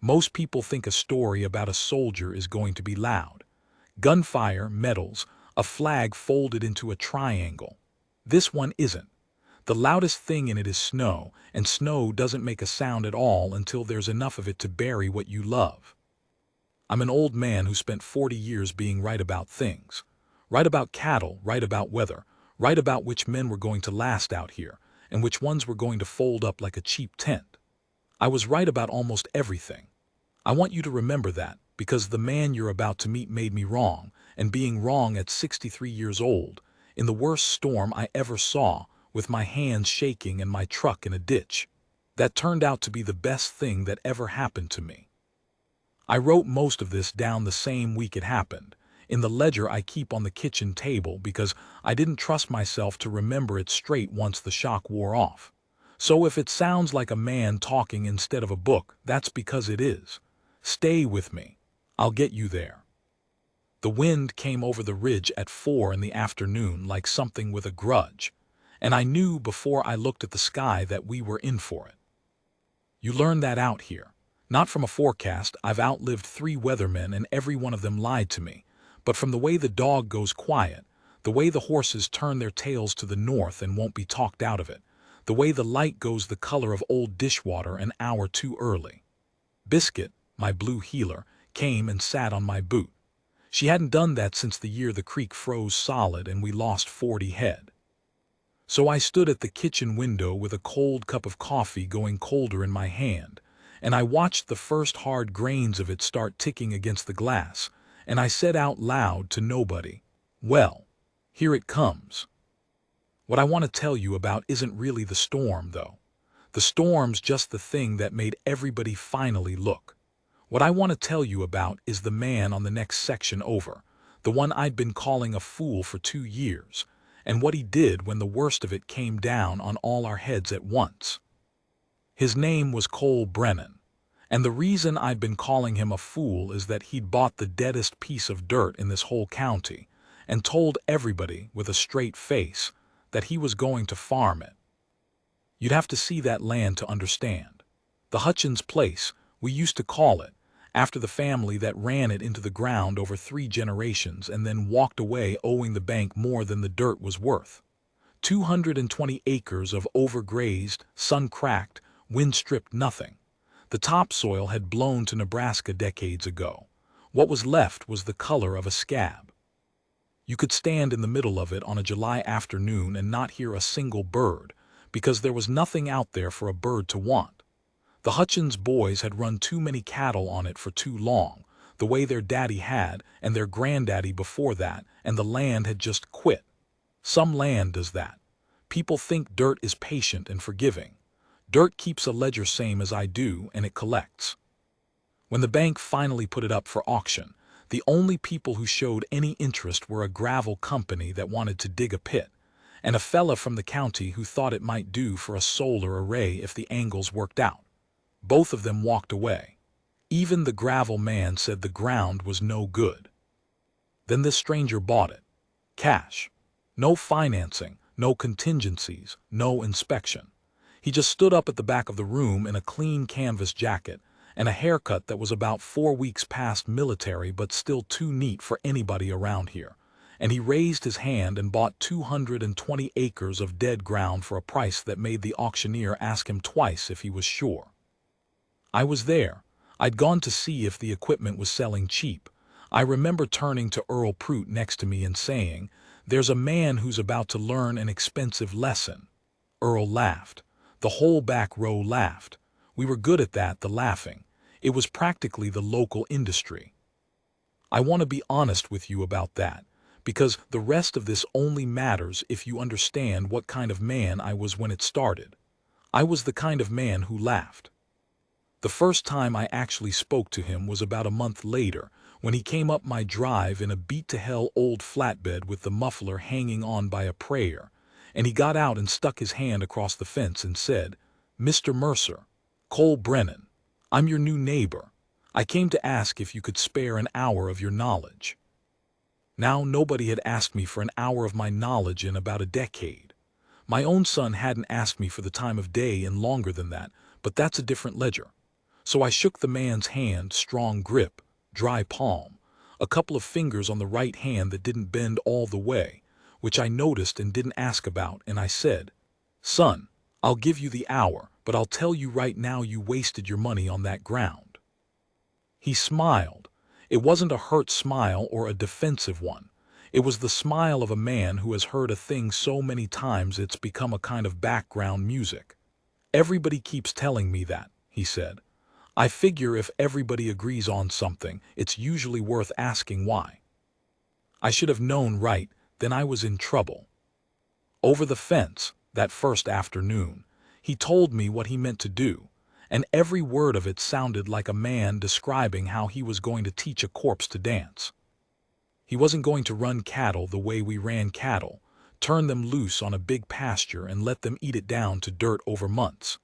Most people think a story about a soldier is going to be loud. Gunfire, medals, a flag folded into a triangle. This one isn't. The loudest thing in it is snow, and snow doesn't make a sound at all until there's enough of it to bury what you love. I'm an old man who spent 40 years being right about things. Right about cattle, right about weather, right about which men were going to last out here, and which ones were going to fold up like a cheap tent. I was right about almost everything. I want you to remember that, because the man you're about to meet made me wrong, and being wrong at 63 years old, in the worst storm I ever saw, with my hands shaking and my truck in a ditch. That turned out to be the best thing that ever happened to me. I wrote most of this down the same week it happened, in the ledger I keep on the kitchen table because I didn't trust myself to remember it straight once the shock wore off. So if it sounds like a man talking instead of a book, that's because it is. Stay with me. I'll get you there. The wind came over the ridge at 4 in the afternoon like something with a grudge, and I knew before I looked at the sky that we were in for it. You learn that out here. Not from a forecast. I've outlived 3 weathermen and every one of them lied to me, but from the way the dog goes quiet, the way the horses turn their tails to the north and won't be talked out of it, the way the light goes the color of old dishwater an hour too early. Biscuit, my blue heeler, came and sat on my boot. She hadn't done that since the year the creek froze solid and we lost 40 head. So I stood at the kitchen window with a cold cup of coffee going colder in my hand, and I watched the first hard grains of it start ticking against the glass, and I said out loud to nobody, "Well, here it comes." What I want to tell you about isn't really the storm, though. The storm's just the thing that made everybody finally look. What I want to tell you about is the man on the next section over, the one I'd been calling a fool for 2 years, and what he did when the worst of it came down on all our heads at once. His name was Cole Brennan, and the reason I'd been calling him a fool is that he'd bought the deadest piece of dirt in this whole county and told everybody with a straight face that he was going to farm it. You'd have to see that land to understand. The Hutchins place, we used to call it, after the family that ran it into the ground over 3 generations and then walked away owing the bank more than the dirt was worth. 220 acres of overgrazed, sun-cracked, wind-stripped nothing. The topsoil had blown to Nebraska decades ago. What was left was the color of a scab. You could stand in the middle of it on a July afternoon and not hear a single bird, because there was nothing out there for a bird to want. The Hutchins boys had run too many cattle on it for too long, the way their daddy had and their granddaddy before that, and the land had just quit. Some land does that. People think dirt is patient and forgiving. Dirt keeps a ledger same as I do, and it collects. When the bank finally put it up for auction, the only people who showed any interest were a gravel company that wanted to dig a pit, and a fella from the county who thought it might do for a solar array if the angles worked out. Both of them walked away. Even the gravel man said the ground was no good. Then this stranger bought it. Cash. No financing, no contingencies, no inspection. He just stood up at the back of the room in a clean canvas jacket and a haircut that was about 4 weeks past military but still too neat for anybody around here, and he raised his hand and bought 220 acres of dead ground for a price that made the auctioneer ask him twice if he was sure. I was there. I'd gone to see if the equipment was selling cheap. I remember turning to Earl Prout next to me and saying, "There's a man who's about to learn an expensive lesson." Earl laughed. The whole back row laughed. We were good at that, the laughing. It was practically the local industry. I want to be honest with you about that, because the rest of this only matters if you understand what kind of man I was when it started. I was the kind of man who laughed. The first time I actually spoke to him was about a month later, when he came up my drive in a beat-to-hell old flatbed with the muffler hanging on by a prayer, and he got out and stuck his hand across the fence and said, "Mr. Mercer, Cole Brennan, I'm your new neighbor. I came to ask if you could spare an hour of your knowledge." Now, nobody had asked me for an hour of my knowledge in about a decade. My own son hadn't asked me for the time of day in longer than that, but that's a different ledger. So I shook the man's hand, strong grip, dry palm, a couple of fingers on the right hand that didn't bend all the way, which I noticed and didn't ask about, and I said, "Son, I'll give you the hour, but I'll tell you right now you wasted your money on that ground." He smiled. It wasn't a hurt smile or a defensive one. It was the smile of a man who has heard a thing so many times it's become a kind of background music. "Everybody keeps telling me that," he said. "I figure if everybody agrees on something, it's usually worth asking why." I should have known right then I was in trouble. Over the fence, that first afternoon, he told me what he meant to do, and every word of it sounded like a man describing how he was going to teach a corpse to dance. He wasn't going to run cattle the way we ran cattle, turn them loose on a big pasture and let them eat it down to dirt over months.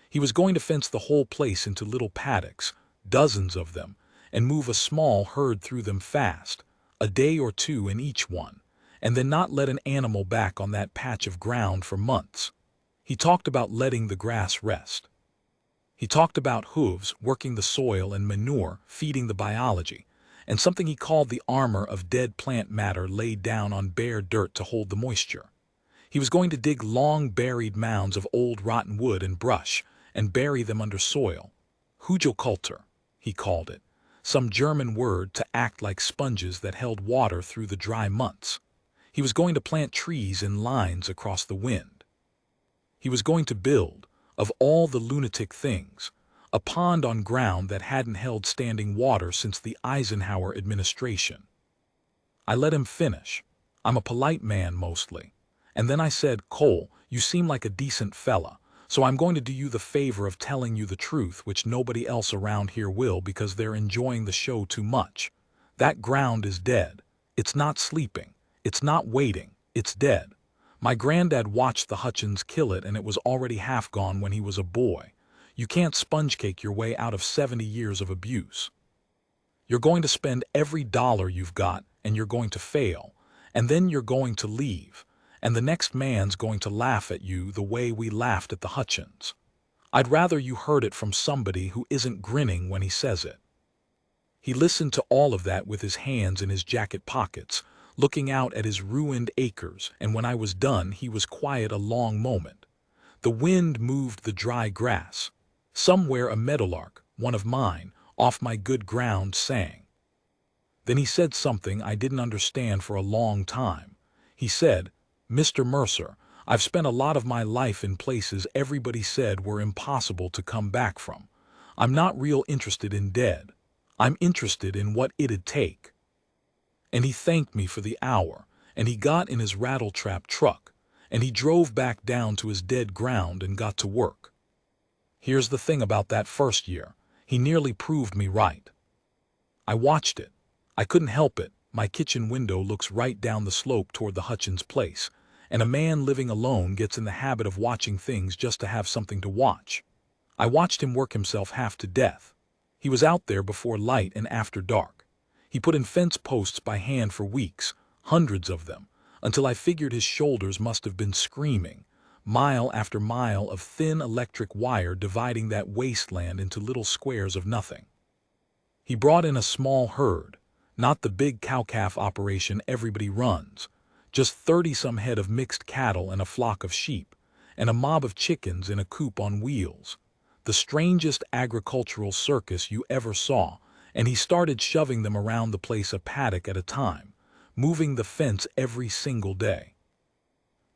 He was going to fence the whole place into little paddocks, dozens of them, and move a small herd through them fast, a day or two in each one, and then not let an animal back on that patch of ground for months. He talked about letting the grass rest. He talked about hooves, working the soil, and manure, feeding the biology, and something he called the armor of dead plant matter laid down on bare dirt to hold the moisture. He was going to dig long buried mounds of old rotten wood and brush, and bury them under soil. Hugelkultur, he called it, some German word to act like sponges that held water through the dry months. He was going to plant trees in lines across the wind. He was going to build, of all the lunatic things, a pond on ground that hadn't held standing water since the Eisenhower administration. I let him finish. I'm a polite man mostly. And then I said, "Cole, you seem like a decent fella, so I'm going to do you the favor of telling you the truth, which nobody else around here will because they're enjoying the show too much. That ground is dead. It's not sleeping. It's not waiting. It's dead. My granddad watched the Hutchins kill it and it was already half gone when he was a boy. You can't sponge cake your way out of 70 years of abuse. You're going to spend every dollar you've got and you're going to fail, and then you're going to leave, and the next man's going to laugh at you the way we laughed at the Hutchins. I'd rather you heard it from somebody who isn't grinning when he says it." He listened to all of that with his hands in his jacket pockets, looking out at his ruined acres, and when I was done he was quiet a long moment. The wind moved the dry grass. Somewhere a meadowlark, one of mine, off my good ground sang. Then he said something I didn't understand for a long time. He said, "Mr. Mercer, I've spent a lot of my life in places everybody said were impossible to come back from. I'm not real interested in dead. I'm interested in what it'd take." And he thanked me for the hour, and he got in his rattletrap truck, and he drove back down to his dead ground and got to work. Here's the thing about that first year. He nearly proved me right. I watched it. I couldn't help it. My kitchen window looks right down the slope toward the Hutchins place, and a man living alone gets in the habit of watching things just to have something to watch. I watched him work himself half to death. He was out there before light and after dark. He put in fence posts by hand for weeks, hundreds of them, until I figured his shoulders must have been screaming, mile after mile of thin electric wire dividing that wasteland into little squares of nothing. He brought in a small herd, not the big cow-calf operation everybody runs, just 30-some head of mixed cattle and a flock of sheep, and a mob of chickens in a coop on wheels. The strangest agricultural circus you ever saw, and he started shoving them around the place a paddock at a time, moving the fence every single day.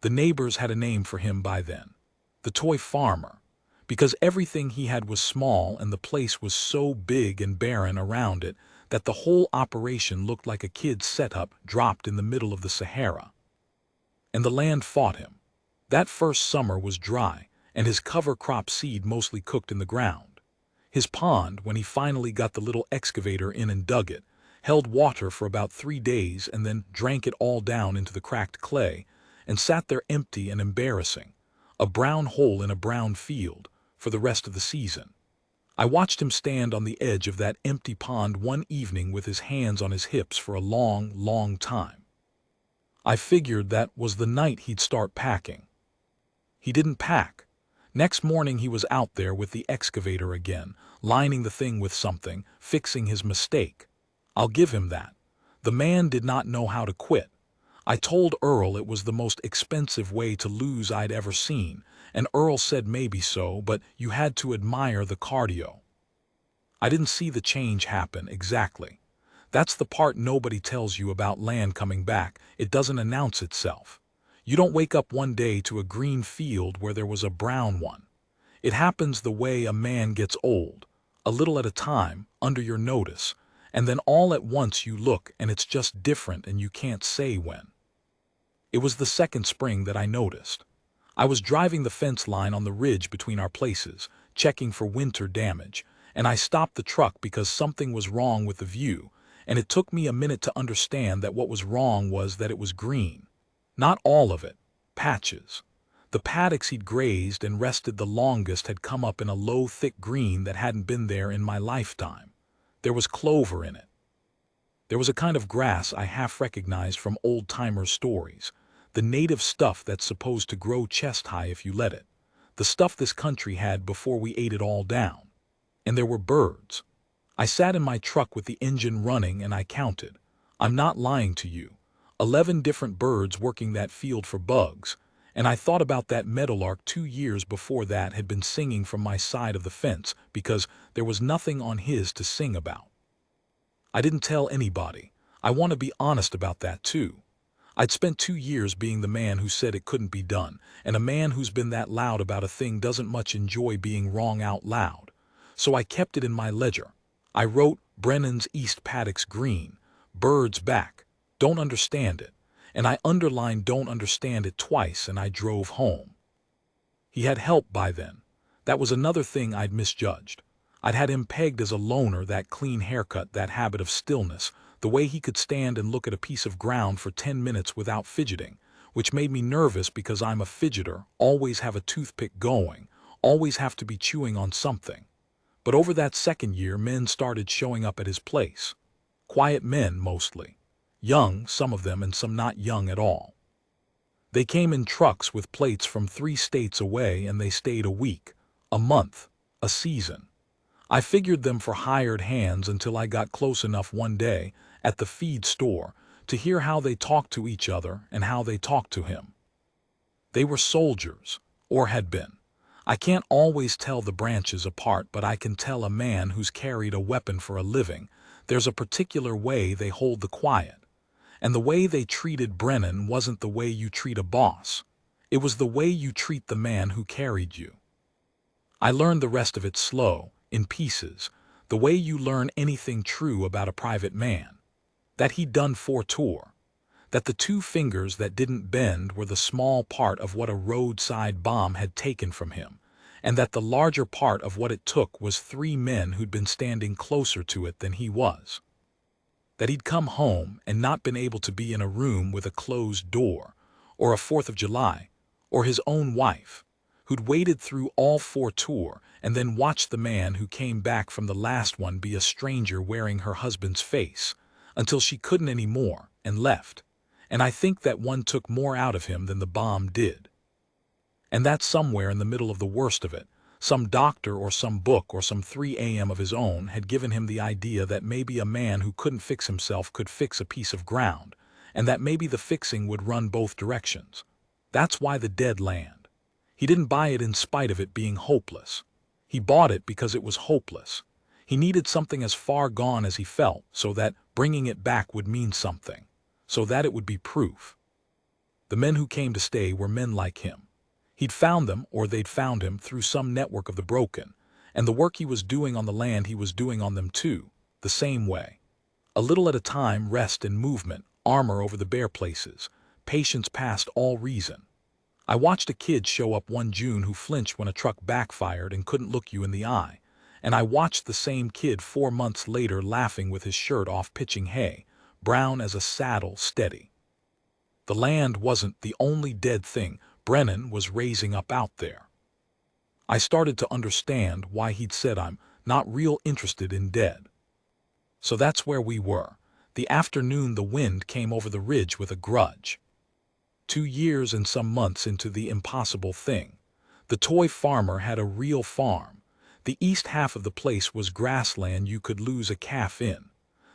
The neighbors had a name for him by then, the toy farmer, because everything he had was small and the place was so big and barren around it that the whole operation looked like a kid's setup dropped in the middle of the Sahara. And the land fought him. That first summer was dry, and his cover crop seed mostly cooked in the ground. His pond, when he finally got the little excavator in and dug it, held water for about 3 days and then drank it all down into the cracked clay, and sat there empty and embarrassing, a brown hole in a brown field, for the rest of the season. I watched him stand on the edge of that empty pond one evening with his hands on his hips for a long, long time. I figured that was the night he'd start packing. He didn't pack. Next morning he was out there with the excavator again, lining the thing with something, fixing his mistake. I'll give him that. The man did not know how to quit. I told Earl it was the most expensive way to lose I'd ever seen, and Earl said maybe so, but you had to admire the cardio. I didn't see the change happen exactly. That's the part nobody tells you about land coming back. It doesn't announce itself. You don't wake up one day to a green field where there was a brown one. It happens the way a man gets old, a little at a time, under your notice, and then all at once you look and it's just different and you can't say when. It was the second spring that I noticed. I was driving the fence line on the ridge between our places, checking for winter damage, and I stopped the truck because something was wrong with the view, and it took me a minute to understand that what was wrong was that it was green. Not all of it, patches. The paddocks he'd grazed and rested the longest had come up in a low, thick green that hadn't been there in my lifetime. There was clover in it. There was a kind of grass I half recognized from old-timer stories, the native stuff that's supposed to grow chest-high if you let it, the stuff this country had before we ate it all down. And there were birds. I sat in my truck with the engine running and I counted. I'm not lying to you. 11 different birds working that field for bugs, and I thought about that meadowlark 2 years before that had been singing from my side of the fence because there was nothing on his to sing about. I didn't tell anybody. I want to be honest about that too. I'd spent 2 years being the man who said it couldn't be done, and a man who's been that loud about a thing doesn't much enjoy being wrong out loud. So I kept it in my ledger. I wrote Brennan's East Paddocks Green, birds back, don't understand it, and I underlined don't understand it twice and I drove home. He had help by then. That was another thing I'd misjudged. I'd had him pegged as a loner, that clean haircut, that habit of stillness, the way he could stand and look at a piece of ground for 10 minutes without fidgeting, which made me nervous because I'm a fidgeter, always have a toothpick going, always have to be chewing on something. But over that second year, men started showing up at his place. Quiet men, mostly. Young, some of them, and some not young at all. They came in trucks with plates from 3 states away, and they stayed a week, a month, a season. I figured them for hired hands until I got close enough one day, at the feed store, to hear how they talked to each other and how they talked to him. They were soldiers, or had been. I can't always tell the branches apart, but I can tell a man who's carried a weapon for a living. There's a particular way they hold the quiet. And the way they treated Brennan wasn't the way you treat a boss. It was the way you treat the man who carried you. I learned the rest of it slow, in pieces, the way you learn anything true about a private man. That he'd done 4 tours. That the 2 fingers that didn't bend were the small part of what a roadside bomb had taken from him, and that the larger part of what it took was 3 men who'd been standing closer to it than he was. That he'd come home and not been able to be in a room with a closed door, or a 4th of July, or his own wife, who'd waited through all 4 tours and then watched the man who came back from the last one be a stranger wearing her husband's face, until she couldn't anymore and left. And I think that one took more out of him than the bomb did. And that's somewhere in the middle of the worst of it. Some doctor or some book or some 3 a.m. of his own had given him the idea that maybe a man who couldn't fix himself could fix a piece of ground, and that maybe the fixing would run both directions. That's why the dead land. He didn't buy it in spite of it being hopeless. He bought it because it was hopeless. He needed something as far gone as he felt, so that bringing it back would mean something, so that it would be proof. The men who came to stay were men like him. He'd found them, or they'd found him, through some network of the broken, and the work he was doing on the land he was doing on them too, the same way. A little at a time, rest and movement, armor over the bare places, patience past all reason. I watched a kid show up one June who flinched when a truck backfired and couldn't look you in the eye, and I watched the same kid 4 months later laughing with his shirt off pitching hay, brown as a saddle, steady. The land wasn't the only dead thing Brennan was raising up out there. I started to understand why he'd said I'm not real interested in dead. So that's where we were. The afternoon the wind came over the ridge with a grudge. 2 years and some months into the impossible thing. The toy farmer had a real farm. The east half of the place was grassland you could lose a calf in.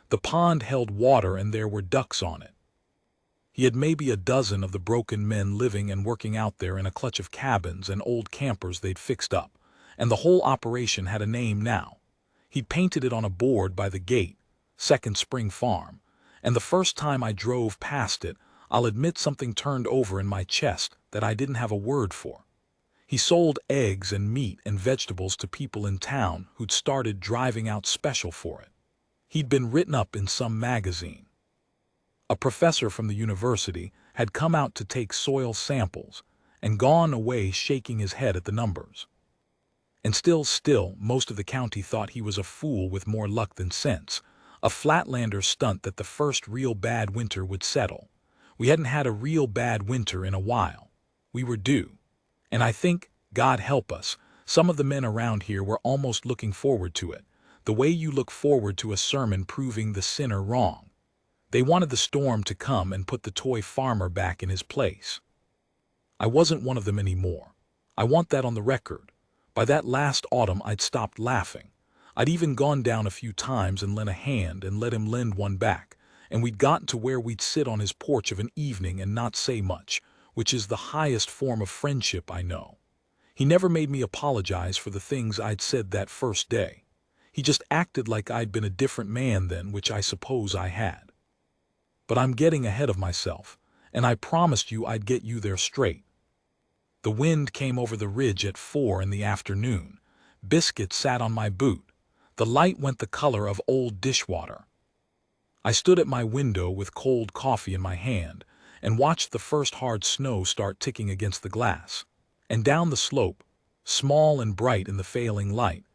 The pond held water and there were ducks on it. He had maybe a dozen of the broken men living and working out there in a clutch of cabins and old campers they'd fixed up, and the whole operation had a name now. He'd painted it on a board by the gate, Second Spring Farm, and the first time I drove past it, I'll admit something turned over in my chest that I didn't have a word for. He sold eggs and meat and vegetables to people in town who'd started driving out special for it. He'd been written up in some magazine. A professor from the university had come out to take soil samples and gone away shaking his head at the numbers. And still, most of the county thought he was a fool with more luck than sense, a flatlander stunt that the first real bad winter would settle. We hadn't had a real bad winter in a while. We were due. And I think, God help us, some of the men around here were almost looking forward to it, the way you look forward to a sermon proving the sinner wrong. They wanted the storm to come and put the toy farmer back in his place. I wasn't one of them anymore. I want that on the record. By that last autumn I'd stopped laughing. I'd even gone down a few times and lent a hand and let him lend one back, and we'd gotten to where we'd sit on his porch of an evening and not say much, which is the highest form of friendship I know. He never made me apologize for the things I'd said that first day. He just acted like I'd been a different man then, which I suppose I had. But I'm getting ahead of myself, and I promised you I'd get you there straight. The wind came over the ridge at 4 in the afternoon. Biscuit sat on my boot. The light went the color of old dishwater. I stood at my window with cold coffee in my hand and watched the first hard snow start ticking against the glass. And down the slope, small and bright in the failing light,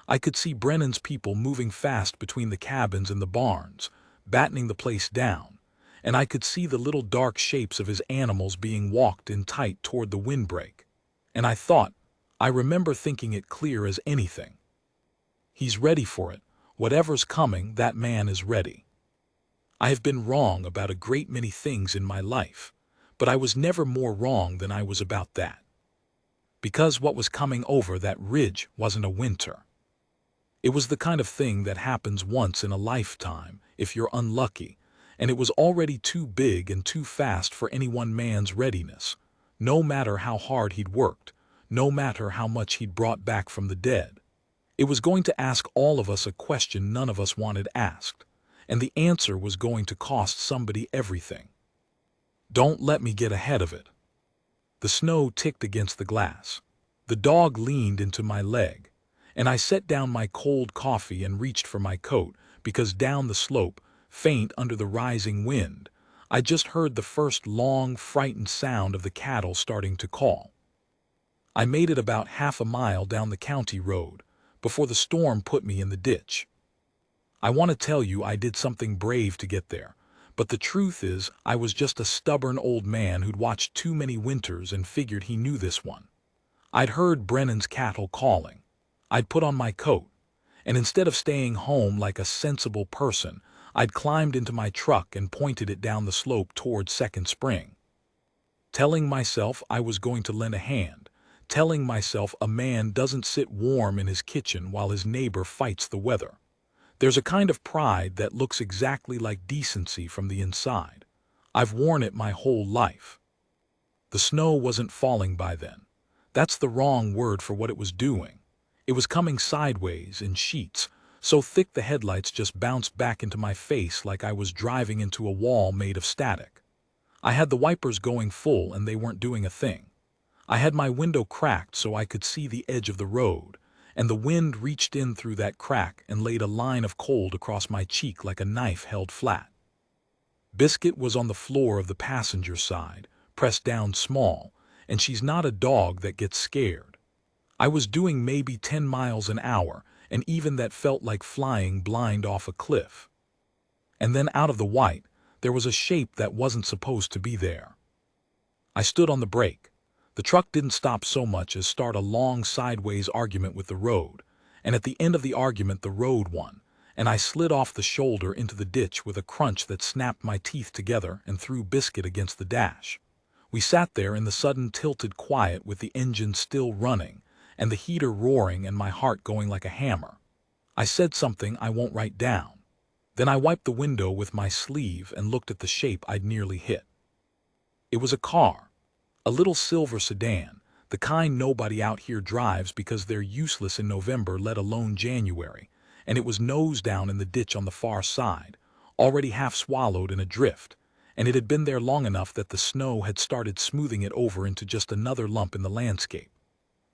I could see Brennan's people moving fast between the cabins and the barns, battening the place down. And I could see the little dark shapes of his animals being walked in tight toward the windbreak. And I remember thinking it clear as anything. He's ready for it. Whatever's coming, that man is ready. I have been wrong about a great many things in my life, but I was never more wrong than I was about that. Because what was coming over that ridge wasn't a winter. It was the kind of thing that happens once in a lifetime, if you're unlucky, and it was already too big and too fast for any one man's readiness, no matter how hard he'd worked, no matter how much he'd brought back from the dead. It was going to ask all of us a question none of us wanted asked, and the answer was going to cost somebody everything. Don't let me get ahead of it. The snow ticked against the glass. The dog leaned into my leg, and I set down my cold coffee and reached for my coat, because down the slope, faint under the rising wind, I just heard the first long, frightened sound of the cattle starting to call. I made it about half a mile down the county road before the storm put me in the ditch. I want to tell you I did something brave to get there, but the truth is I was just a stubborn old man who'd watched too many winters and figured he knew this one. I'd heard Brennan's cattle calling. I'd put on my coat, and instead of staying home like a sensible person, I'd climbed into my truck and pointed it down the slope toward Second Spring. Telling myself I was going to lend a hand, telling myself a man doesn't sit warm in his kitchen while his neighbor fights the weather. There's a kind of pride that looks exactly like decency from the inside. I've worn it my whole life. The snow wasn't falling by then. That's the wrong word for what it was doing. It was coming sideways in sheets, so thick the headlights just bounced back into my face like I was driving into a wall made of static. I had the wipers going full and they weren't doing a thing. I had my window cracked so I could see the edge of the road, and the wind reached in through that crack and laid a line of cold across my cheek like a knife held flat. Biscuit was on the floor of the passenger side, pressed down small, and she's not a dog that gets scared. I was doing maybe 10 miles an hour, and even that felt like flying blind off a cliff. And then out of the white, there was a shape that wasn't supposed to be there. I stood on the brake. The truck didn't stop so much as start a long sideways argument with the road, and at the end of the argument the road won, and I slid off the shoulder into the ditch with a crunch that snapped my teeth together and threw Biscuit against the dash. We sat there in the sudden tilted quiet with the engine still running, and the heater roaring and my heart going like a hammer. I said something I won't write down. Then I wiped the window with my sleeve and looked at the shape I'd nearly hit. It was a car, a little silver sedan, the kind nobody out here drives because they're useless in November, let alone January, and it was nose down in the ditch on the far side, already half swallowed in a drift, and it had been there long enough that the snow had started smoothing it over into just another lump in the landscape.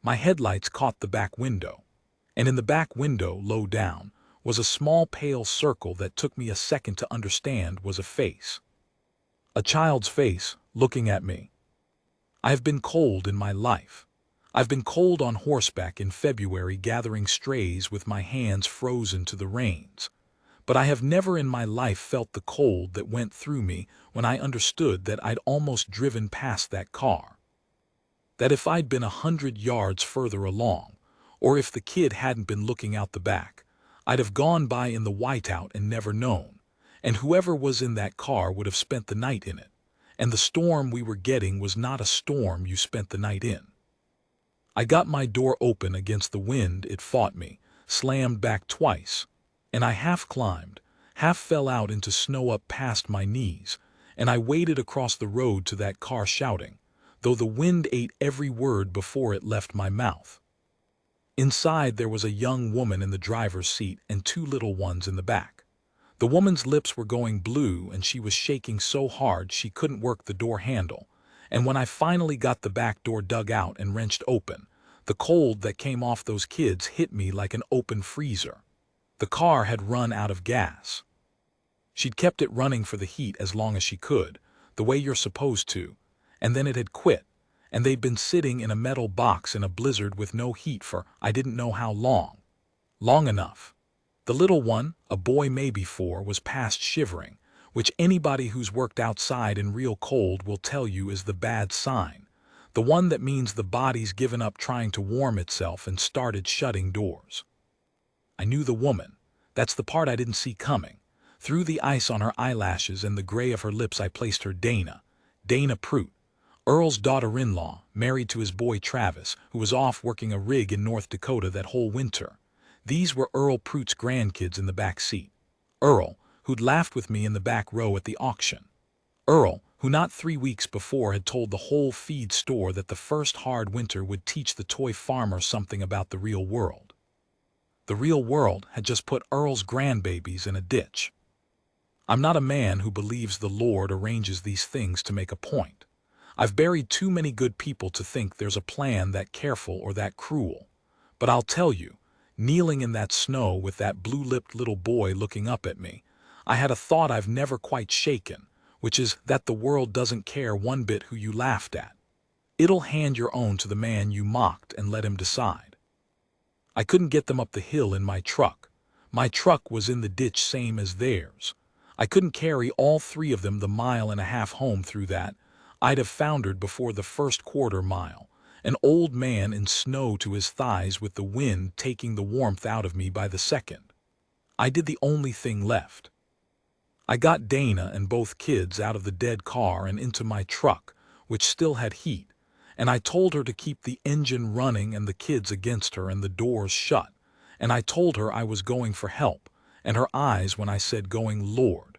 My headlights caught the back window, and in the back window, low down, was a small pale circle that took me a second to understand was a face. A child's face, looking at me. I have been cold in my life. I've been cold on horseback in February gathering strays with my hands frozen to the reins. But I have never in my life felt the cold that went through me when I understood that I'd almost driven past that car. That if I'd been 100 yards further along, or if the kid hadn't been looking out the back, I'd have gone by in the whiteout and never known, and whoever was in that car would have spent the night in it, and the storm we were getting was not a storm you spent the night in. I got my door open against the wind, it fought me, slammed back twice, and I half climbed, half fell out into snow up past my knees, and I waded across the road to that car shouting, though the wind ate every word before it left my mouth. Inside there was a young woman in the driver's seat and 2 little ones in the back. The woman's lips were going blue and she was shaking so hard she couldn't work the door handle, and when I finally got the back door dug out and wrenched open, the cold that came off those kids hit me like an open freezer. The car had run out of gas. She'd kept it running for the heat as long as she could, the way you're supposed to, and then it had quit, and they'd been sitting in a metal box in a blizzard with no heat for I didn't know how long. Long enough. The little one, a boy maybe 4, was past shivering, which anybody who's worked outside in real cold will tell you is the bad sign, the one that means the body's given up trying to warm itself and started shutting doors. I knew the woman. That's the part I didn't see coming. Through the ice on her eyelashes and the gray of her lips I placed her Dana Prout, Earl's daughter-in-law, married to his boy Travis, who was off working a rig in North Dakota that whole winter. These were Earl Prout's grandkids in the back seat. Earl, who'd laughed with me in the back row at the auction. Earl, who not 3 weeks before had told the whole feed store that the first hard winter would teach the toy farmer something about the real world. The real world had just put Earl's grandbabies in a ditch. I'm not a man who believes the Lord arranges these things to make a point. I've buried too many good people to think there's a plan that careful or that cruel. But I'll tell you, kneeling in that snow with that blue-lipped little boy looking up at me, I had a thought I've never quite shaken, which is that the world doesn't care one bit who you laughed at. It'll hand your own to the man you mocked and let him decide. I couldn't get them up the hill in my truck. My truck was in the ditch same as theirs. I couldn't carry all 3 of them the 1.5 miles home through that. I'd have foundered before the first quarter mile, an old man in snow to his thighs with the wind taking the warmth out of me by the second. I did the only thing left. I got Dana and both kids out of the dead car and into my truck, which still had heat, and I told her to keep the engine running and the kids against her and the doors shut, and I told her I was going for help, and her eyes when I said going, Lord.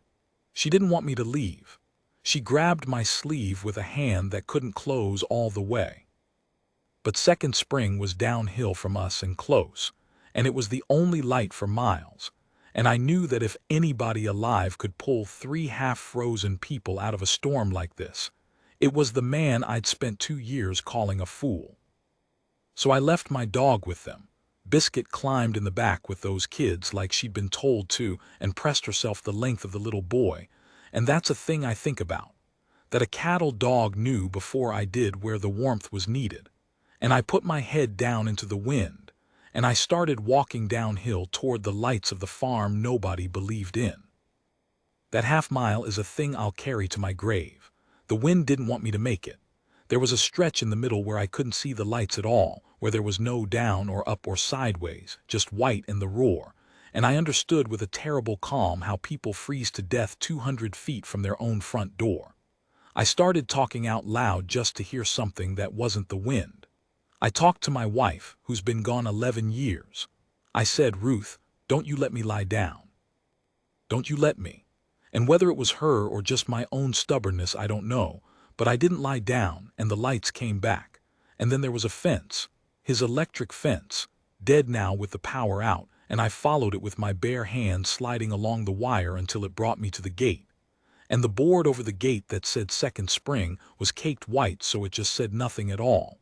She didn't want me to leave. She grabbed my sleeve with a hand that couldn't close all the way. But Second Spring was downhill from us and close, and it was the only light for miles, and I knew that if anybody alive could pull 3 half-frozen people out of a storm like this, it was the man I'd spent 2 years calling a fool. So I left my dog with them. Biscuit climbed in the back with those kids like she'd been told to and pressed herself the length of the little boy, and that's a thing I think about, that a cattle dog knew before I did where the warmth was needed, and I put my head down into the wind, and I started walking downhill toward the lights of the farm nobody believed in. That half-mile is a thing I'll carry to my grave. The wind didn't want me to make it. There was a stretch in the middle where I couldn't see the lights at all, where there was no down or up or sideways, just white in the roar, and I understood with a terrible calm how people freeze to death 200 feet from their own front door. I started talking out loud just to hear something that wasn't the wind. I talked to my wife, who's been gone 11 years. I said, Ruth, don't you let me lie down. Don't you let me. And whether it was her or just my own stubbornness, I don't know, but I didn't lie down, and the lights came back. And then there was a fence, his electric fence, dead now with the power out, and I followed it with my bare hand sliding along the wire until it brought me to the gate. And the board over the gate that said Second Spring was caked white, so it just said nothing at all.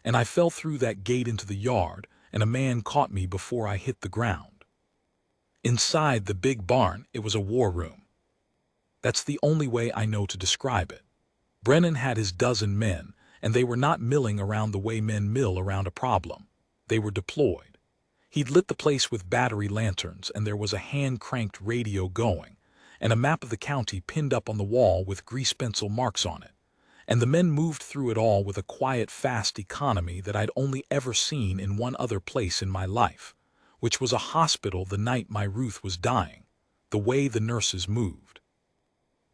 And I fell through that gate into the yard, and a man caught me before I hit the ground. Inside the big barn, it was a war room. That's the only way I know to describe it. Brennan had his dozen men, and they were not milling around the way men mill around a problem. They were deployed. He'd lit the place with battery lanterns, and there was a hand-cranked radio going, and a map of the county pinned up on the wall with grease pencil marks on it. And the men moved through it all with a quiet, fast economy that I'd only ever seen in one other place in my life, which was a hospital the night my Ruth was dying, the way the nurses moved.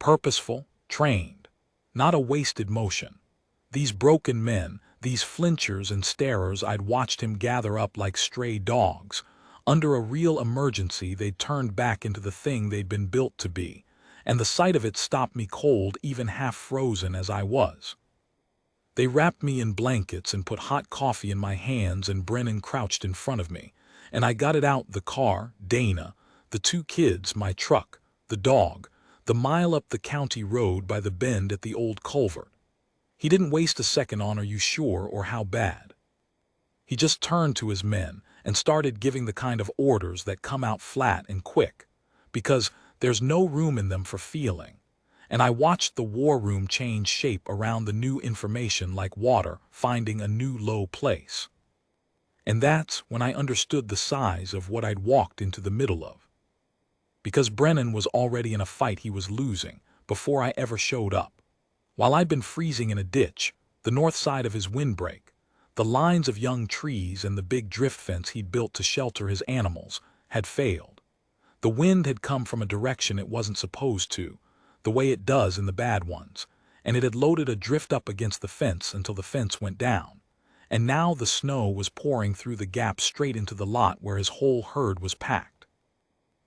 Purposeful, trained, not a wasted motion. These broken men, these flinchers and starers I'd watched him gather up like stray dogs, under a real emergency they'd turned back into the thing they'd been built to be, and the sight of it stopped me cold, even half frozen as I was. They wrapped me in blankets and put hot coffee in my hands, and Brennan crouched in front of me, and I got it out, the car, Dana, the 2 kids, my truck, the dog, the mile up the county road by the bend at the old culvert. He didn't waste a second on "Are you sure?" or "How bad?" He just turned to his men and started giving the kind of orders that come out flat and quick, because there's no room in them for feeling. And I watched the war room change shape around the new information like water finding a new low place. And that's when I understood the size of what I'd walked into the middle of. Because Brennan was already in a fight he was losing before I ever showed up. While I'd been freezing in a ditch, the north side of his windbreak, the lines of young trees and the big drift fence he'd built to shelter his animals had failed. The wind had come from a direction it wasn't supposed to, the way it does in the bad ones, and it had loaded a drift up against the fence until the fence went down. And now the snow was pouring through the gap straight into the lot where his whole herd was packed.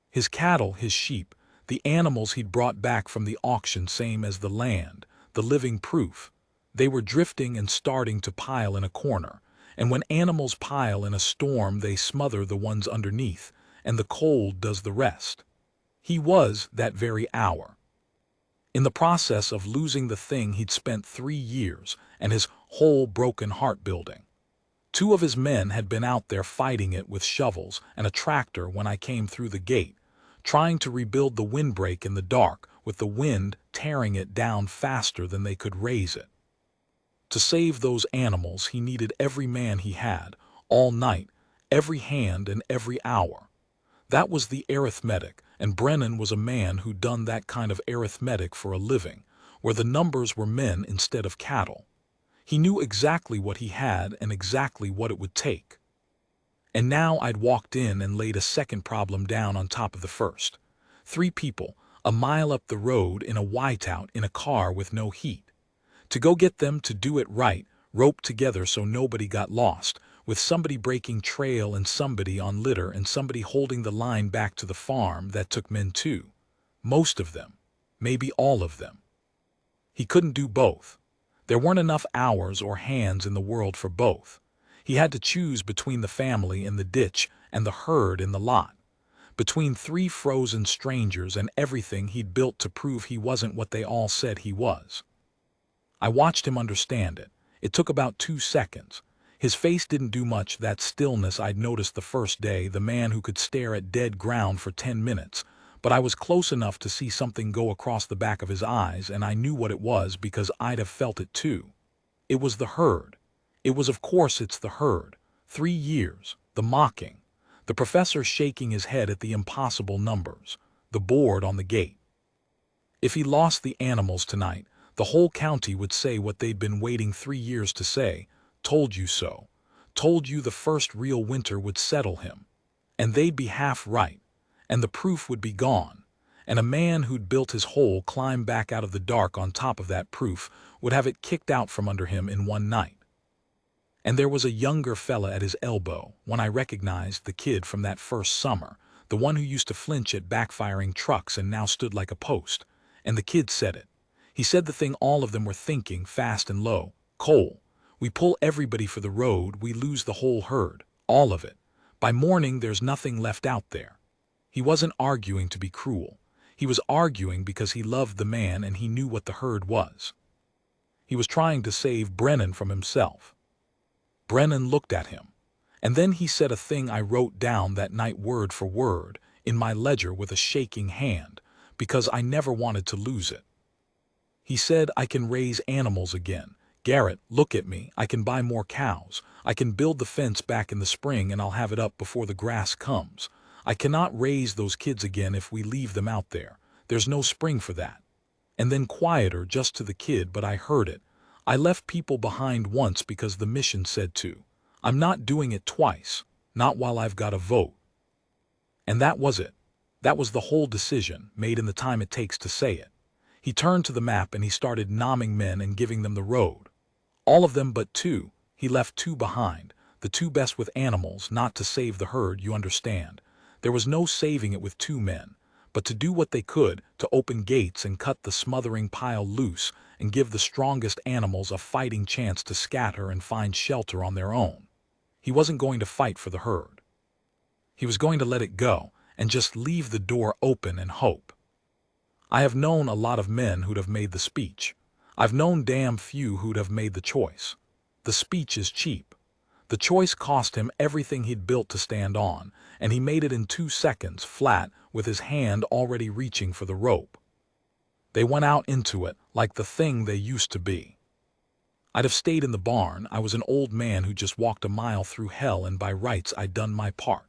His cattle, his sheep, the animals he'd brought back from the auction, same as the land, the living proof. They were drifting and starting to pile in a corner, and when animals pile in a storm they smother the ones underneath, and the cold does the rest. He was, that very hour, in the process of losing the thing he'd spent 3 years and his whole broken heart building. 2 of his men had been out there fighting it with shovels and a tractor when I came through the gate, trying to rebuild the windbreak in the dark with the wind tearing it down faster than they could raise it. To save those animals he needed every man he had, all night, every hand and every hour. That was the arithmetic, and Brennan was a man who'd done that kind of arithmetic for a living, where the numbers were men instead of cattle. He knew exactly what he had and exactly what it would take. And now I'd walked in and laid a second problem down on top of the first. 3 people, a mile up the road in a whiteout in a car with no heat. To go get them to do it right, roped together so nobody got lost, with somebody breaking trail and somebody on litter and somebody holding the line back to the farm. That took men too. Most of them. Maybe all of them. He couldn't do both. There weren't enough hours or hands in the world for both. He had to choose between the family in the ditch and the herd in the lot. Between 3 frozen strangers and everything he'd built to prove he wasn't what they all said he was. I watched him understand it. It took about 2 seconds. His face didn't do much, that stillness I'd noticed the first day, the man who could stare at dead ground for 10 minutes. But I was close enough to see something go across the back of his eyes, and I knew what it was because I'd have felt it too. It was the herd. It was, of course, it's the herd. 3 years. The mocking. The professor shaking his head at the impossible numbers. The board on the gate. If he lost the animals tonight, the whole county would say what they'd been waiting 3 years to say. Told you so. Told you the first real winter would settle him. And they'd be half right. And the proof would be gone. And a man who'd built his hole climb back out of the dark on top of that proof would have it kicked out from under him in one night. And there was a younger fella at his elbow, when I recognized the kid from that first summer, the one who used to flinch at backfiring trucks and now stood like a post. And the kid said it. He said the thing all of them were thinking, fast and low. Cole, we pull everybody for the road, we lose the whole herd, all of it. By morning there's nothing left out there. He wasn't arguing to be cruel. He was arguing because he loved the man and he knew what the herd was. He was trying to save Brennan from himself. Brennan looked at him, and then he said a thing I wrote down that night word for word in my ledger with a shaking hand, because I never wanted to lose it. He said, I can raise animals again. Garrett, look at me, I can buy more cows. I can build the fence back in the spring and I'll have it up before the grass comes. I cannot raise those kids again if we leave them out there. There's no spring for that. And then quieter, just to the kid, but I heard it. I left people behind once because the mission said to. I'm not doing it twice, not while I've got a vote. And that was it. That was the whole decision, made in the time it takes to say it. He turned to the map and he started nomming men and giving them the road. All of them but two. He left two behind, the two best with animals, not to save the herd, you understand. There was no saving it with two men, but to do what they could to open gates and cut the smothering pile loose and give the strongest animals a fighting chance to scatter and find shelter on their own. He wasn't going to fight for the herd. He was going to let it go and just leave the door open and hope. I have known a lot of men who'd have made the speech. I've known damn few who'd have made the choice. The speech is cheap. The choice cost him everything he'd built to stand on, and he made it in 2 seconds, flat, with his hand already reaching for the rope. They went out into it like the thing they used to be. I'd have stayed in the barn. I was an old man who just walked a mile through hell, and by rights I'd done my part.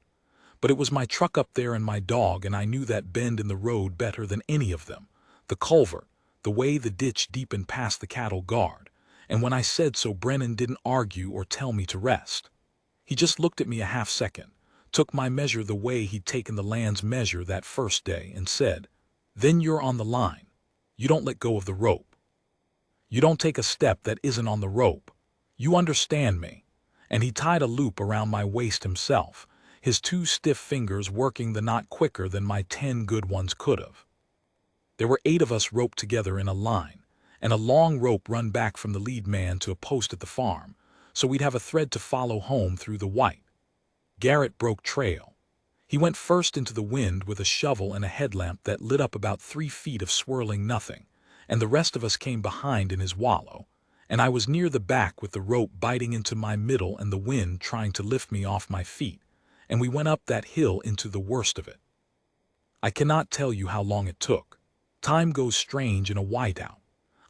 But it was my truck up there and my dog, and I knew that bend in the road better than any of them. The culvert, the way the ditch deepened past the cattle guard. And when I said so, Brennan didn't argue or tell me to rest. He just looked at me a half second, took my measure the way he'd taken the land's measure that first day, and said, then you're on the line. You don't let go of the rope. You don't take a step that isn't on the rope. You understand me? And he tied a loop around my waist himself, his 2 stiff fingers working the knot quicker than my 10 good ones could have. There were 8 of us roped together in a line, and a long rope run back from the lead man to a post at the farm, so we'd have a thread to follow home through the white. Garrett broke trail. He went first into the wind with a shovel and a headlamp that lit up about 3 feet of swirling nothing, and the rest of us came behind in his wallow, and I was near the back with the rope biting into my middle and the wind trying to lift me off my feet, and we went up that hill into the worst of it. I cannot tell you how long it took. Time goes strange in a whiteout.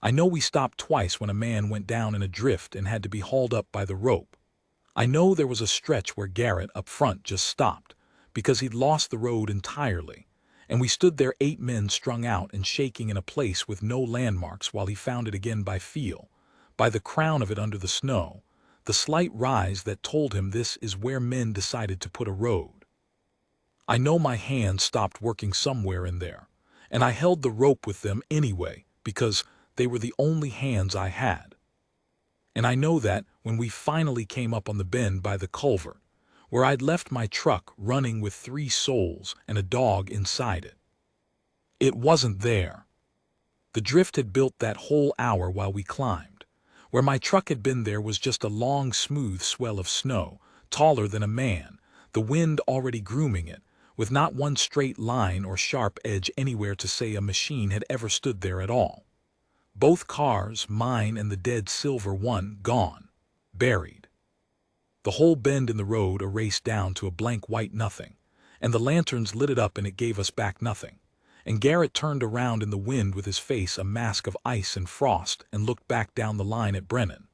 I know we stopped twice when a man went down in a drift and had to be hauled up by the rope. I know there was a stretch where Garrett up front just stopped, because he'd lost the road entirely, and we stood there 8 men strung out and shaking in a place with no landmarks while he found it again by feel, by the crown of it under the snow, the slight rise that told him this is where men decided to put a road. I know my hands stopped working somewhere in there, and I held the rope with them anyway, because they were the only hands I had. And I know that when we finally came up on the bend by the culvert, where I'd left my truck running with 3 souls and a dog inside it, it wasn't there. The drift had built that whole hour while we climbed. Where my truck had been, there was just a long, smooth swell of snow, taller than a man, the wind already grooming it, with not one straight line or sharp edge anywhere to say a machine had ever stood there at all. Both cars, mine and the dead silver one, gone, buried. The whole bend in the road erased down to a blank white nothing, and the lanterns lit it up and it gave us back nothing. And Garrett turned around in the wind with his face a mask of ice and frost and looked back down the line at Brennan.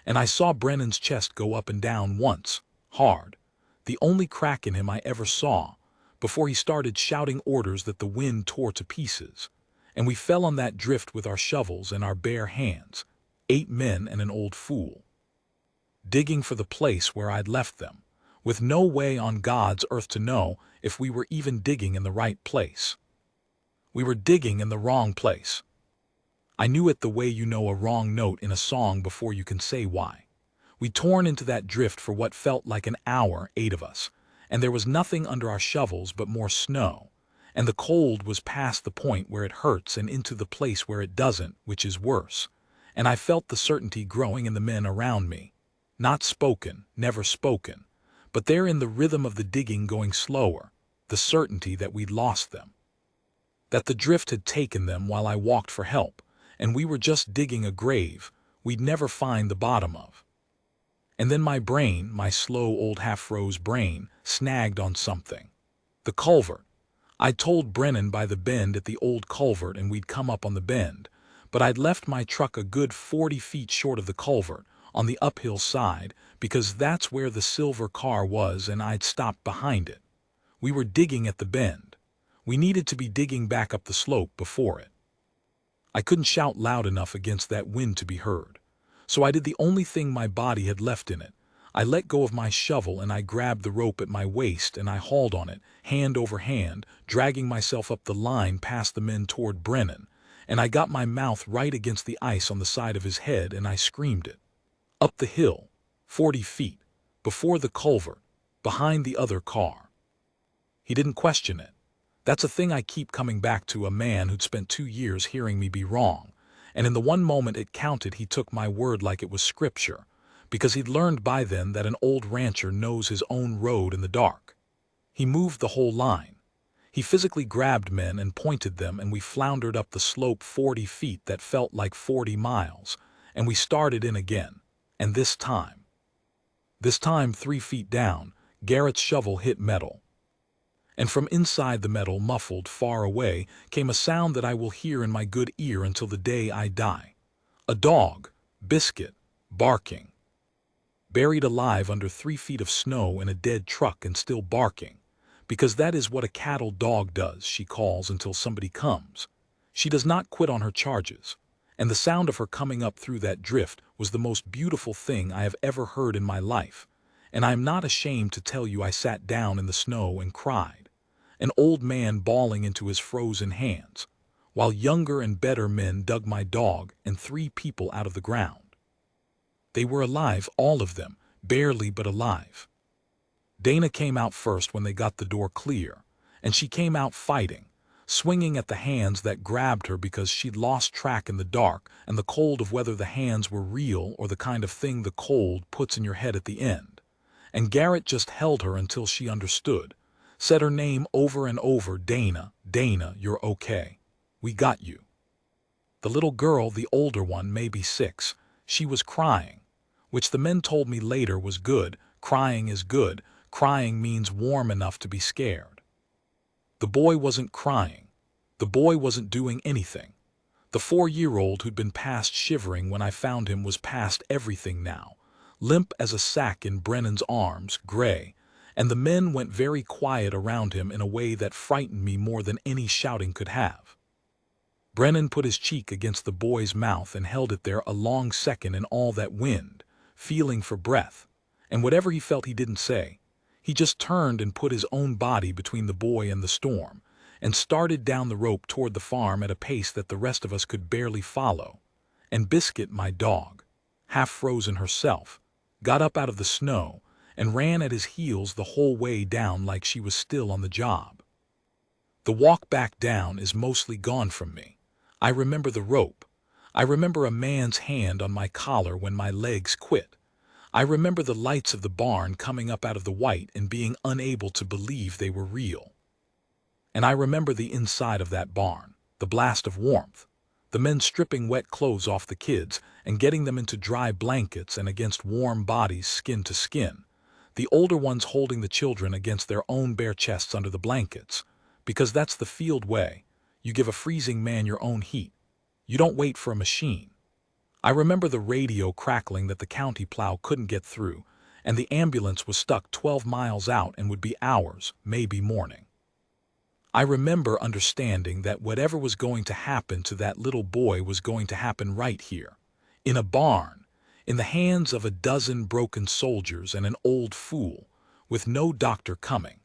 And I saw Brennan's chest go up and down once, hard, the only crack in him I ever saw, before he started shouting orders that the wind tore to pieces. And we fell on that drift with our shovels and our bare hands, 8 men and an old fool, digging for the place where I'd left them, with no way on God's earth to know if we were even digging in the right place. We were digging in the wrong place. I knew it the way you know a wrong note in a song before you can say why. We'd torn into that drift for what felt like an hour, 8 of us, and there was nothing under our shovels but more snow, and the cold was past the point where it hurts and into the place where it doesn't, which is worse, and I felt the certainty growing in the men around me. Not spoken, never spoken, but there in the rhythm of the digging going slower, the certainty that we'd lost them. That the drift had taken them while I walked for help, and we were just digging a grave we'd never find the bottom of. And then my brain, my slow old half-froze brain, snagged on something. The culvert. I'd told Brennan by the bend at the old culvert and we'd come up on the bend, but I'd left my truck a good 40 feet short of the culvert, on the uphill side, because that's where the silver car was and I'd stopped behind it. We were digging at the bend. We needed to be digging back up the slope before it. I couldn't shout loud enough against that wind to be heard, so I did the only thing my body had left in it. I let go of my shovel and I grabbed the rope at my waist and I hauled on it, hand over hand, dragging myself up the line past the men toward Brennan, and I got my mouth right against the ice on the side of his head and I screamed it. Up the hill, 40 feet, before the culvert, behind the other car. He didn't question it. That's a thing I keep coming back to, a man who'd spent 2 years hearing me be wrong, and in the one moment it counted he took my word like it was scripture, because he'd learned by then that an old rancher knows his own road in the dark. He moved the whole line. He physically grabbed men and pointed them and we floundered up the slope 40 feet that felt like 40 miles, and we started in again, and this time, 3 feet down, Garrett's shovel hit metal. And from inside the metal, muffled far away, came a sound that I will hear in my good ear until the day I die. A dog, Biscuit, barking. Buried alive under 3 feet of snow in a dead truck and still barking, because that is what a cattle dog does. She calls until somebody comes. She does not quit on her charges, and the sound of her coming up through that drift was the most beautiful thing I have ever heard in my life, and I am not ashamed to tell you I sat down in the snow and cried. An old man bawling into his frozen hands, while younger and better men dug my dog and 3 people out of the ground. They were alive, all of them, barely but alive. Dana came out first when they got the door clear, and she came out fighting, swinging at the hands that grabbed her because she'd lost track in the dark and the cold of whether the hands were real or the kind of thing the cold puts in your head at the end. And Garrett just held her until she understood. Said her name over and over, Dana, Dana, you're okay. We got you. The little girl, the older one, maybe 6, she was crying, which the men told me later was good. Crying is good. Crying means warm enough to be scared. The boy wasn't crying. The boy wasn't doing anything. The 4-year-old who'd been past shivering when I found him was past everything now, limp as a sack in Brennan's arms, gray, and the men went very quiet around him in a way that frightened me more than any shouting could have. Brennan put his cheek against the boy's mouth and held it there a long second in all that wind, feeling for breath, and whatever he felt he didn't say. He just turned and put his own body between the boy and the storm, and started down the rope toward the farm at a pace that the rest of us could barely follow. And Biscuit, my dog, half frozen herself, got up out of the snow and ran at his heels the whole way down like she was still on the job. The walk back down is mostly gone from me. I remember the rope. I remember a man's hand on my collar when my legs quit. I remember the lights of the barn coming up out of the white and being unable to believe they were real. And I remember the inside of that barn, the blast of warmth, the men stripping wet clothes off the kids and getting them into dry blankets and against warm bodies skin to skin, the older ones holding the children against their own bare chests under the blankets, because that's the field way. You give a freezing man your own heat. You don't wait for a machine. I remember the radio crackling that the county plow couldn't get through, and the ambulance was stuck 12 miles out and would be hours, maybe morning. I remember understanding that whatever was going to happen to that little boy was going to happen right here, in a barn, in the hands of a dozen broken soldiers and an old fool, with no doctor coming.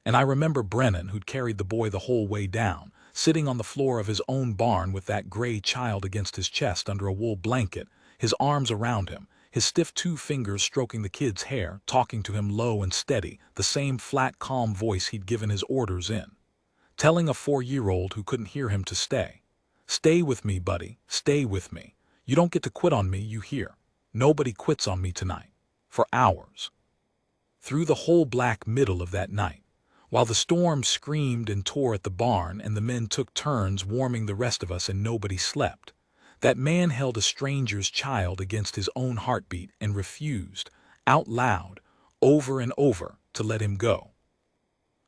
And I remember Brennan, who'd carried the boy the whole way down, sitting on the floor of his own barn with that gray child against his chest under a wool blanket, his arms around him, his stiff 2 fingers stroking the kid's hair, talking to him low and steady, the same flat, calm voice he'd given his orders in. Telling a 4-year-old who couldn't hear him to stay. "Stay with me, buddy, stay with me. You don't get to quit on me, you hear? Nobody quits on me tonight." For hours. Through the whole black middle of that night, while the storm screamed and tore at the barn and the men took turns warming the rest of us and nobody slept, that man held a stranger's child against his own heartbeat and refused, out loud, over and over, to let him go.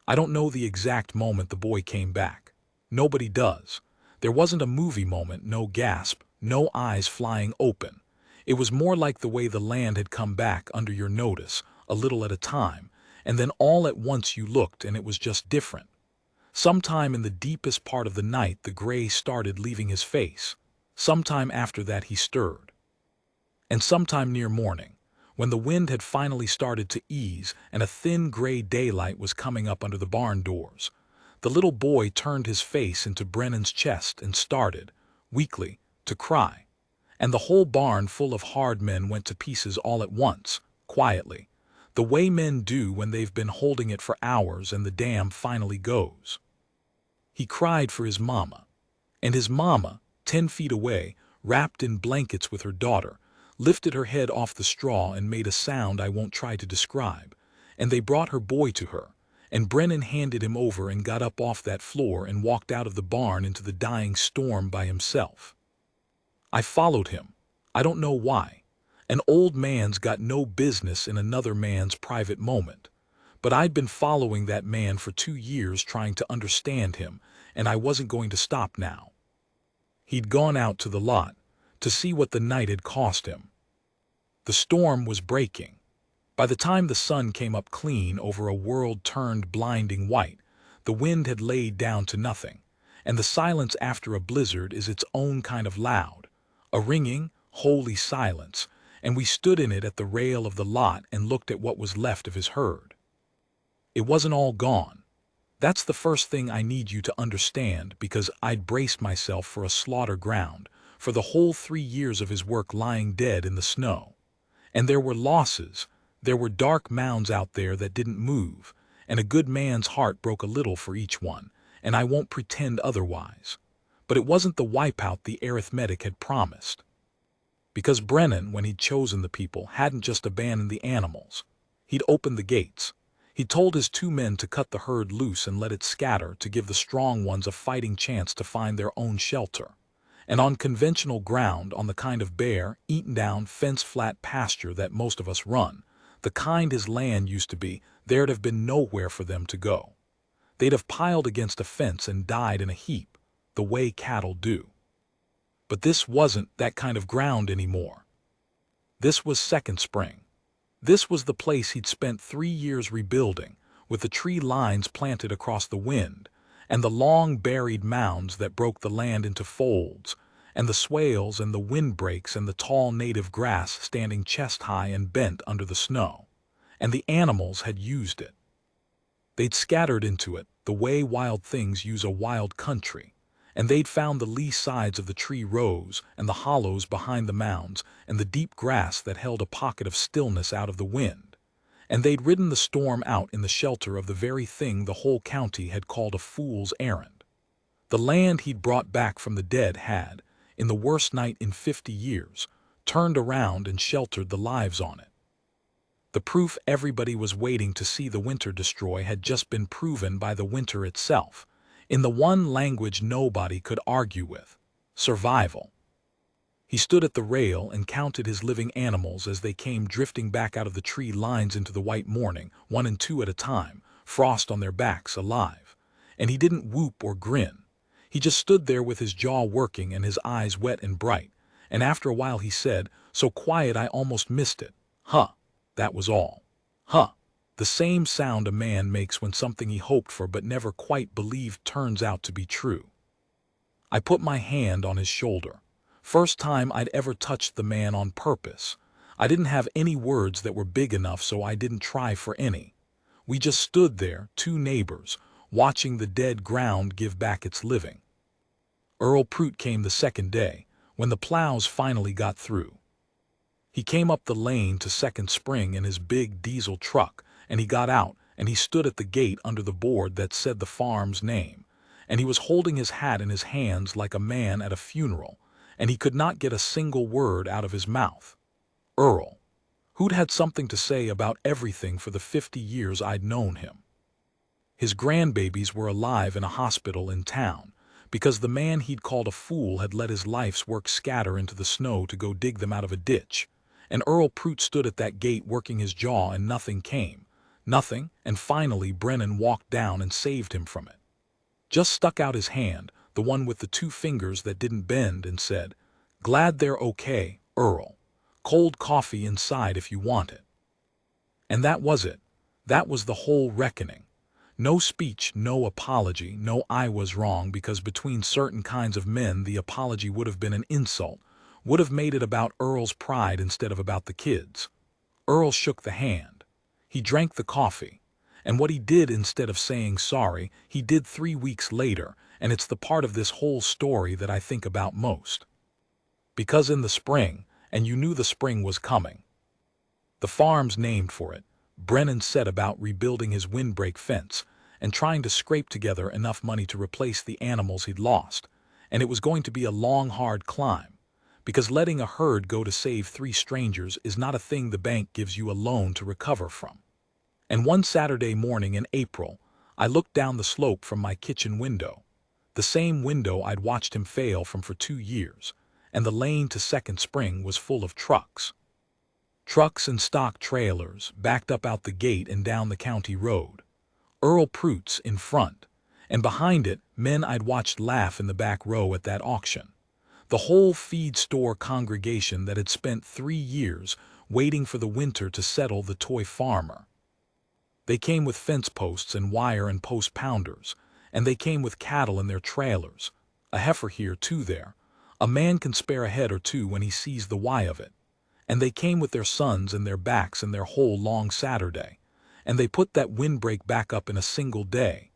I don't know the exact moment the boy came back. Nobody does. There wasn't a movie moment, no gasp, no eyes flying open. It was more like the way the land had come back under your notice, a little at a time, and then all at once you looked and it was just different. Sometime in the deepest part of the night the gray started leaving his face. Sometime after that he stirred. And sometime near morning, when the wind had finally started to ease and a thin gray daylight was coming up under the barn doors, the little boy turned his face into Brennan's chest and started, weakly, to cry. And the whole barn full of hard men went to pieces all at once, quietly, the way men do when they've been holding it for hours and the dam finally goes. He cried for his mama. And his mama, 10 feet away, wrapped in blankets with her daughter, lifted her head off the straw and made a sound I won't try to describe, and they brought her boy to her, and Brennan handed him over and got up off that floor and walked out of the barn into the dying storm by himself. I followed him. I don't know why. An old man's got no business in another man's private moment, but I'd been following that man for 2 years trying to understand him, and I wasn't going to stop now. He'd gone out to the lot to see what the night had cost him. The storm was breaking. By the time the sun came up clean over a world turned blinding white, the wind had laid down to nothing, and the silence after a blizzard is its own kind of loud, a ringing, holy silence, and we stood in it at the rail of the lot and looked at what was left of his herd. It wasn't all gone. That's the first thing I need you to understand, because I'd braced myself for a slaughter ground, for the whole 3 years of his work lying dead in the snow. And there were losses. There were dark mounds out there that didn't move, and a good man's heart broke a little for each one, and I won't pretend otherwise. But it wasn't the wipeout the arithmetic had promised. Because Brennan, when he'd chosen the people, hadn't just abandoned the animals. He'd opened the gates. He told his 2 men to cut the herd loose and let it scatter to give the strong ones a fighting chance to find their own shelter. And on conventional ground, on the kind of bare, eaten-down, fence-flat pasture that most of us run, the kind his land used to be, there'd have been nowhere for them to go. They'd have piled against a fence and died in a heap, the way cattle do. But this wasn't that kind of ground anymore. This was Second Spring. This was the place he'd spent 3 years rebuilding, with the tree lines planted across the wind, and the long buried mounds that broke the land into folds, and the swales and the windbreaks and the tall native grass standing chest-high and bent under the snow. And the animals had used it. They'd scattered into it, the way wild things use a wild country, and they'd found the lee sides of the tree rows and the hollows behind the mounds and the deep grass that held a pocket of stillness out of the wind. And they'd ridden the storm out in the shelter of the very thing the whole county had called a fool's errand. The land he'd brought back from the dead had, in the worst night in 50 years, turned around and sheltered the lives on it. The proof everybody was waiting to see the winter destroy had just been proven by the winter itself, in the one language nobody could argue with: survival. He stood at the rail and counted his living animals as they came drifting back out of the tree lines into the white morning, 1 and 2 at a time, frost on their backs, alive. And he didn't whoop or grin. He just stood there with his jaw working and his eyes wet and bright, and after a while he said, so quiet I almost missed it, "Huh." That was all. Huh. The same sound a man makes when something he hoped for but never quite believed turns out to be true. I put my hand on his shoulder. First time I'd ever touched the man on purpose. I didn't have any words that were big enough, so I didn't try for any. We just stood there, 2 neighbors, watching the dead ground give back its living. Earl Prout came the second day, when the plows finally got through. He came up the lane to Second Spring in his big diesel truck, and he got out, and he stood at the gate under the board that said the farm's name, and he was holding his hat in his hands like a man at a funeral, and he could not get a single word out of his mouth. Earl, who'd had something to say about everything for the 50 years I'd known him. His grandbabies were alive in a hospital in town, because the man he'd called a fool had let his life's work scatter into the snow to go dig them out of a ditch. And Earl Prout stood at that gate working his jaw, and nothing came. Nothing, and finally Brennan walked down and saved him from it. Just stuck out his hand, the one with the 2 fingers that didn't bend, and said, "Glad they're okay, Earl. Cold coffee inside if you want it." And that was it. That was the whole reckoning. No speech, no apology, no "I was wrong," because between certain kinds of men the apology would have been an insult, would have made it about Earl's pride instead of about the kids. Earl shook the hand. He drank the coffee. And what he did instead of saying sorry, he did 3 weeks later, and it's the part of this whole story that I think about most. Because in the spring, and you knew the spring was coming. The farm's named for it. Brennan set about rebuilding his windbreak fence and trying to scrape together enough money to replace the animals he'd lost, and it was going to be a long, hard climb, because letting a herd go to save 3 strangers is not a thing the bank gives you a loan to recover from. And one Saturday morning in April, I looked down the slope from my kitchen window, the same window I'd watched him fail from for 2 years, and the lane to Second Spring was full of trucks. Trucks and stock trailers backed up out the gate and down the county road. Earl Prout's in front, and behind it men I'd watched laugh in the back row at that auction. The whole feed store congregation that had spent 3 years waiting for the winter to settle the toy farmer. They came with fence posts and wire and post pounders, and they came with cattle in their trailers. A heifer here, too there. A man can spare a head or 2 when he sees the why of it. And they came with their sons and their backs and their whole long Saturday. And they put that windbreak back up in a single day.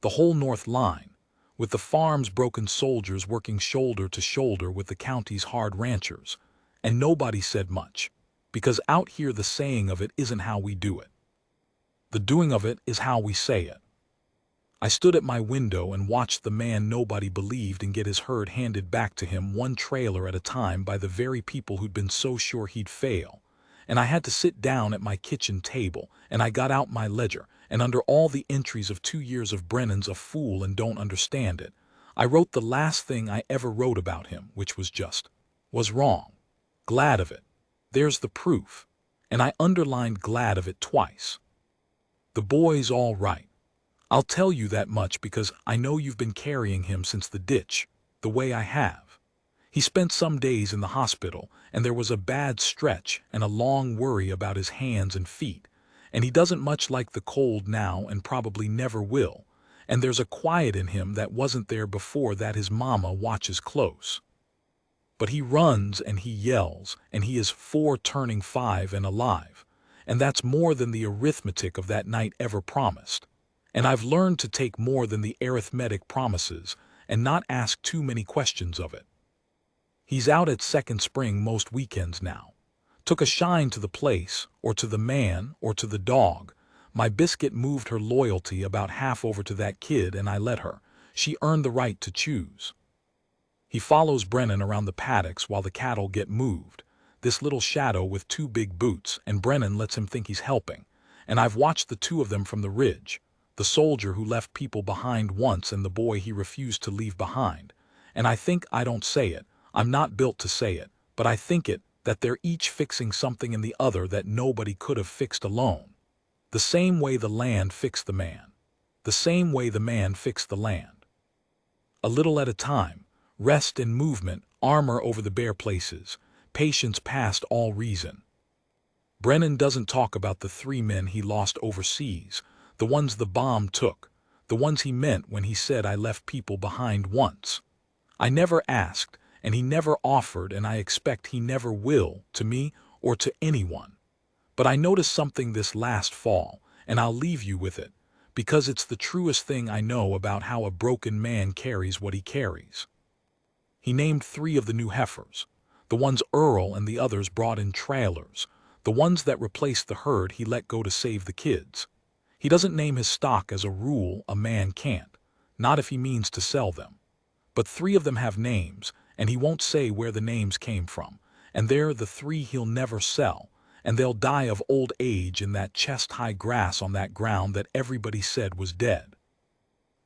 The whole north line, with the farm's broken soldiers working shoulder to shoulder with the county's hard ranchers. And nobody said much, because out here the saying of it isn't how we do it. The doing of it is how we say it. I stood at my window and watched the man nobody believed in get his herd handed back to him, one trailer at a time, by the very people who'd been so sure he'd fail. And I had to sit down at my kitchen table, and I got out my ledger, and under all the entries of 2 years of Brennan's a fool and don't understand it, I wrote the last thing I ever wrote about him, which was just, was wrong. Glad of it. There's the proof. And I underlined glad of it twice. The boy's all right. I'll tell you that much because I know you've been carrying him since the ditch, the way I have. He spent some days in the hospital, and there was a bad stretch and a long worry about his hands and feet, and he doesn't much like the cold now and probably never will, and there's a quiet in him that wasn't there before that his mama watches close. But he runs and he yells, and he is 4 turning 5 and alive, and that's more than the arithmetic of that night ever promised. And I've learned to take more than the arithmetic promises and not ask too many questions of it. He's out at Second Spring most weekends now. Took a shine to the place, or to the man, or to the dog. My biscuit moved her loyalty about half over to that kid, and I let her. She earned the right to choose. He follows Brennan around the paddocks while the cattle get moved, this little shadow with 2 big boots, and Brennan lets him think he's helping. And I've watched the 2 of them from the ridge. The soldier who left people behind once and the boy he refused to leave behind. And I think, I don't say it, I'm not built to say it, but I think it, that they're each fixing something in the other that nobody could have fixed alone. The same way the land fixed the man. The same way the man fixed the land. A little at a time, rest and movement, armor over the bare places, patience past all reason. Brennan doesn't talk about the 3 men he lost overseas, the ones the bomb took, the ones he meant when he said I left people behind once. I never asked, and he never offered, and I expect he never will, to me or to anyone. But I noticed something this last fall, and I'll leave you with it, because it's the truest thing I know about how a broken man carries what he carries. He named 3 of the new heifers. The ones Earl and the others brought in trailers. The ones that replaced the herd he let go to save the kids. He doesn't name his stock as a rule a man can't, not if he means to sell them. But 3 of them have names, and he won't say where the names came from, and they're the 3 he'll never sell, and they'll die of old age in that chest-high grass on that ground that everybody said was dead.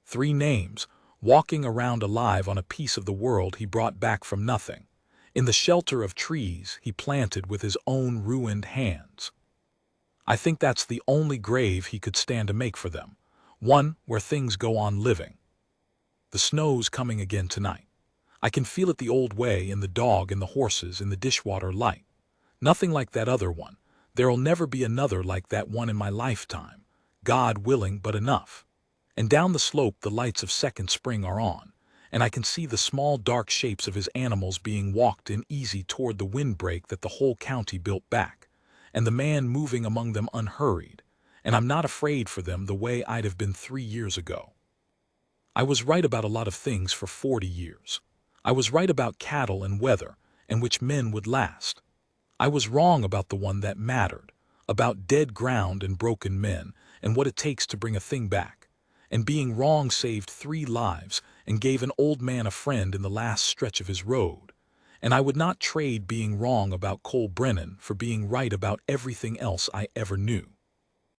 3 names, walking around alive on a piece of the world he brought back from nothing, in the shelter of trees he planted with his own ruined hands. I think that's the only grave he could stand to make for them, one where things go on living. The snow's coming again tonight. I can feel it the old way in the dog and the horses in the dishwater light. Nothing like that other one. There'll never be another like that one in my lifetime. God willing, but enough. And down the slope the lights of second spring are on, and I can see the small dark shapes of his animals being walked in easy toward the windbreak that the whole county built back, and the man moving among them unhurried, and I'm not afraid for them the way I'd have been 3 years ago. I was right about a lot of things for 40 years. I was right about cattle and weather, and which men would last. I was wrong about the one that mattered, about dead ground and broken men, and what it takes to bring a thing back. And being wrong saved 3 lives and gave an old man a friend in the last stretch of his road. And I would not trade being wrong about Cole Brennan for being right about everything else I ever knew.